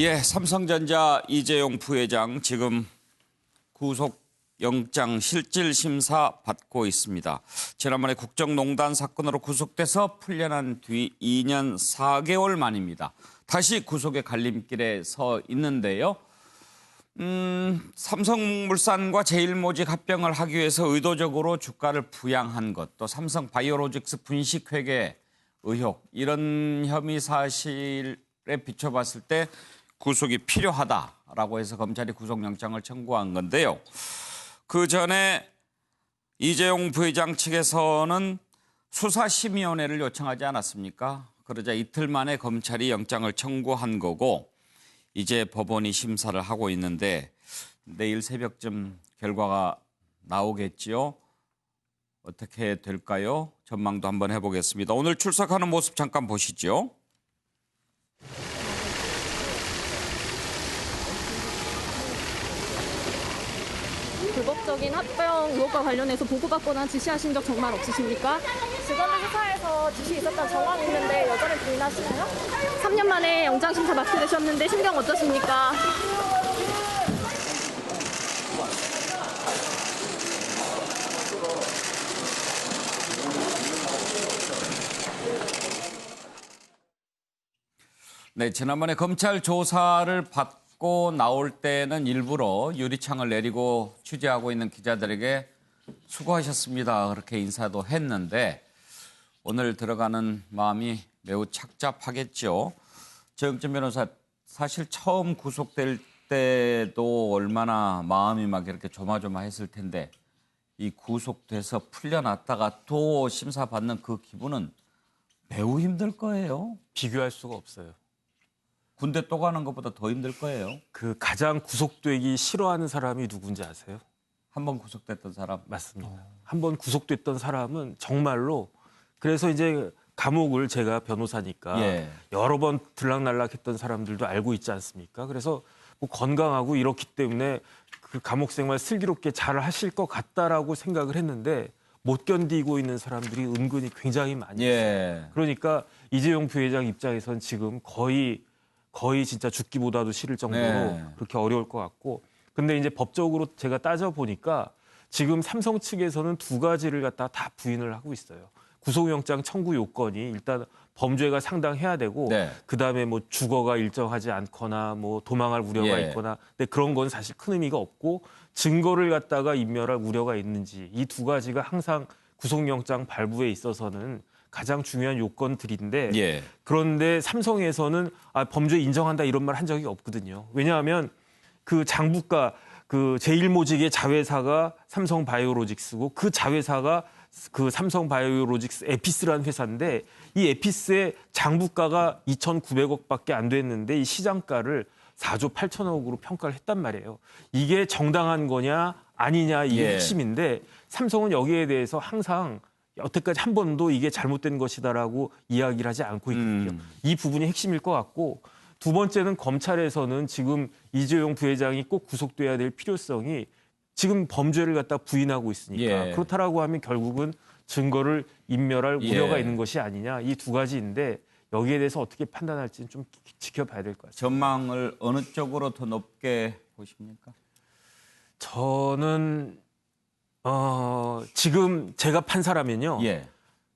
예, 삼성전자 이재용 부회장 지금 구속영장 실질심사 받고 있습니다. 지난번에 국정농단 사건으로 구속돼서 풀려난 뒤 2년 4개월 만입니다. 다시 구속의 갈림길에 서 있는데요. 삼성물산과 제일모직 합병을 하기 위해서 의도적으로 주가를 부양한 것, 또 삼성바이오로직스 분식회계 의혹, 이런 혐의 사실에 비춰봤을 때 구속이 필요하다라고 해서 검찰이 구속영장을 청구한 건데요. 그 전에 이재용 부회장 측에서는 수사심의위원회를 요청하지 않았습니까? 그러자 이틀 만에 검찰이 영장을 청구한 거고 이제 법원이 심사를 하고 있는데 내일 새벽쯤 결과가 나오겠지요. 어떻게 될까요? 전망도 한번 해보겠습니다. 오늘 출석하는 모습 잠깐 보시죠. 불법적인 합병 의혹과 관련해서 보고받거나 지시하신 적 정말 없으십니까? 지검의 수사에서 지시 있었던 정황이 있는데 여전히 부인하시나요? 3년 만에 영장심사 맡게 되셨는데 심경 어떠십니까? 네, 지난번에 검찰 조사를 받고 나올 때는 일부러 유리창을 내리고 취재하고 있는 기자들에게 수고하셨습니다. 그렇게 인사도 했는데 오늘 들어가는 마음이 매우 착잡하겠죠. 정진 변호사, 사실 처음 구속될 때도 얼마나 마음이 막 이렇게 조마조마했을 텐데 이 구속돼서 풀려났다가 또 심사받는 그 기분은 매우 힘들 거예요. 비교할 수가 없어요. 군대 또 가는 것보다 더 힘들 거예요. 그 가장 구속되기 싫어하는 사람이 누군지 아세요? 한 번 구속됐던 사람. 맞습니다. 한 번 구속됐던 사람은 정말로, 그래서 이제 감옥을, 제가 변호사니까 예. 여러 번 들락날락했던 사람들도 알고 있지 않습니까? 그래서 뭐 건강하고 이렇기 때문에 그 감옥 생활 슬기롭게 잘 하실 것 같다라고 생각을 했는데 못 견디고 있는 사람들이 은근히 굉장히 많이 있어요. 예. 그러니까 이재용 부회장 입장에선 지금 거의 진짜 죽기보다도 싫을 정도로 네. 그렇게 어려울 것 같고, 근데 이제 법적으로 제가 따져보니까 지금 삼성 측에서는 두 가지를 갖다가 다 부인을 하고 있어요. 구속영장 청구 요건이 일단 범죄가 상당해야 되고, 네. 그다음에 뭐 주거가 일정하지 않거나 뭐 도망할 우려가 예. 있거나, 근데 그런 건 사실 큰 의미가 없고, 증거를 갖다가 인멸할 우려가 있는지, 이 두 가지가 항상 구속영장 발부에 있어서는 가장 중요한 요건들인데, 예. 그런데 삼성에서는 범죄 인정한다 이런 말 한 적이 없거든요. 왜냐하면 그 장부가, 그 제일모직의 자회사가 삼성바이오로직스고 그 자회사가 그 삼성바이오로직스 에피스라는 회사인데, 이 에피스의 장부가가 2,900억밖에 안 됐는데 이 시장가를 4조 8천억으로 평가를 했단 말이에요. 이게 정당한 거냐 아니냐, 이게 예. 핵심인데, 삼성은 여기에 대해서 항상 여태까지 한 번도 이게 잘못된 것이다라고 이야기를 하지 않고 있거든요. 이 부분이 핵심일 것 같고, 두 번째는 검찰에서는 지금 이재용 부회장이 꼭 구속돼야 될 필요성이, 지금 범죄를 갖다 부인하고 있으니까 예. 그렇다라고 하면 결국은 증거를 인멸할 예. 우려가 있는 것이 아니냐, 이 두 가지인데 여기에 대해서 어떻게 판단할지는 좀 지켜봐야 될 것 같습니다. 전망을 어느 쪽으로 더 높게 보십니까? 저는 지금 제가 판사라면요. 예.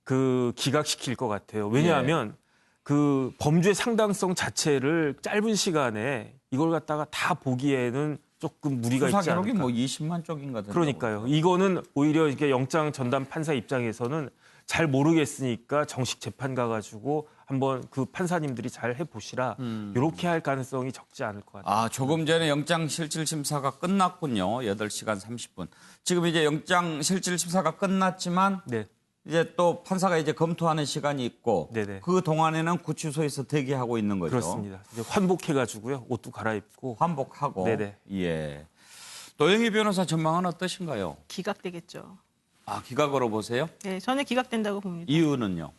그 기각시킬 것 같아요. 왜냐하면 그 범죄 상당성 자체를 짧은 시간에 이걸 갖다가 다 보기에는 조금 무리가 수사 있지 기록이 않을까. 뭐 20만 쪽인가 된다고. 그러니까요. 이거는 오히려 이렇게 영장 전담 판사 입장에서는 잘 모르겠으니까 정식 재판 가가지고 한번 그 판사님들이 잘 해보시라, 이렇게 할 가능성이 적지 않을 것 같아요. 아, 조금 전에 영장 실질 심사가 끝났군요. 8시간 30분. 지금 이제 영장 실질 심사가 끝났지만 네. 이제 또 판사가 이제 검토하는 시간이 있고 네네. 그 동안에는 구치소에서 대기하고 있는 거죠. 그렇습니다. 이제 환복해가지고요, 옷도 갈아입고. 환복하고. 네네. 예. 노영희 변호사 전망은 어떠신가요? 기각되겠죠. 아, 기각으로 보세요? 네, 저는 기각된다고 봅니다. 이유는요?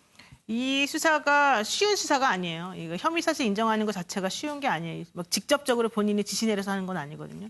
이 수사가 쉬운 수사가 아니에요. 이거 혐의 사실 인정하는 것 자체가 쉬운 게 아니에요. 막 직접적으로 본인이 지시 내려서 하는 건 아니거든요.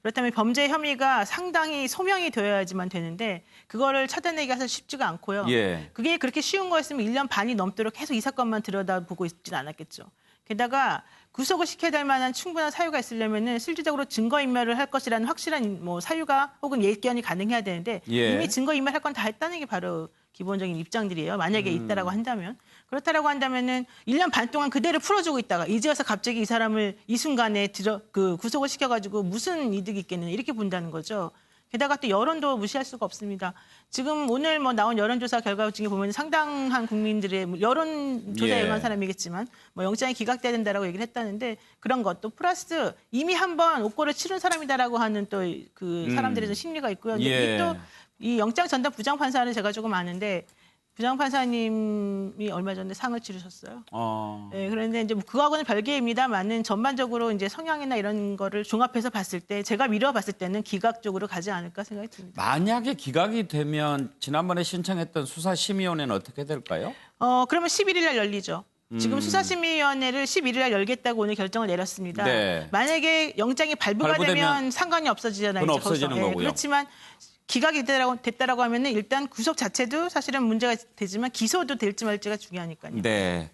그렇다면 범죄 혐의가 상당히 소명이 되어야지만 되는데 그거를 찾아내기가 사실 쉽지가 않고요. 예. 그게 그렇게 쉬운 거였으면 1년 반이 넘도록 계속 이 사건만 들여다보고 있진 않았겠죠. 게다가 구속을 시켜야 될 만한 충분한 사유가 있으려면은 실질적으로 증거인멸을 할 것이라는 확실한 뭐 사유가 혹은 예견이 가능해야 되는데 예. 이미 증거인멸할 건 다 했다는 게 바로 기본적인 입장들이에요. 만약에 있다라고 한다면. 그렇다라고 한다면은 1년 반 동안 그대로 풀어주고 있다가 이제 와서 갑자기 이 사람을 이 순간에 구속을 시켜가지고 무슨 이득이 있겠느냐 이렇게 본다는 거죠. 게다가 또 여론도 무시할 수가 없습니다. 지금 오늘 뭐 나온 여론조사 결과 중에 보면 상당한 국민들의 뭐 여론조사에 예. 응한 사람이겠지만 뭐 영장이 기각돼야 된다라고 얘기를 했다는데 그런 것도 플러스 이미 한번 옥고를 치른 사람이다라고 하는 또 그 사람들의 좀 심리가 있고요. 예. 또 이 영장 전담 부장판사는 제가 조금 아는데 부장판사님이 얼마 전에 상을 치르셨어요. 네, 그런데 이제 뭐 그거하고는 별개입니다만은 전반적으로 이제 성향이나 이런 거를 종합해서 봤을 때 제가 미뤄봤을 때는 기각 쪽으로 가지 않을까 생각이 듭니다. 만약에 기각이 되면 지난번에 신청했던 수사심의위원회는 어떻게 될까요? 그러면 11일 날 열리죠. 지금 수사심의위원회를 11일 날 열겠다고 오늘 결정을 내렸습니다. 네. 만약에 영장이 발부가 발부되면 되면 상관이 없어지잖아요. 그건 이제 없어지는 거기서. 거고요. 그렇지만 기각이 됐다라고 하면은 일단 구속 자체도 사실은 문제가 되지만 기소도 될지 말지가 중요하니까요. 네.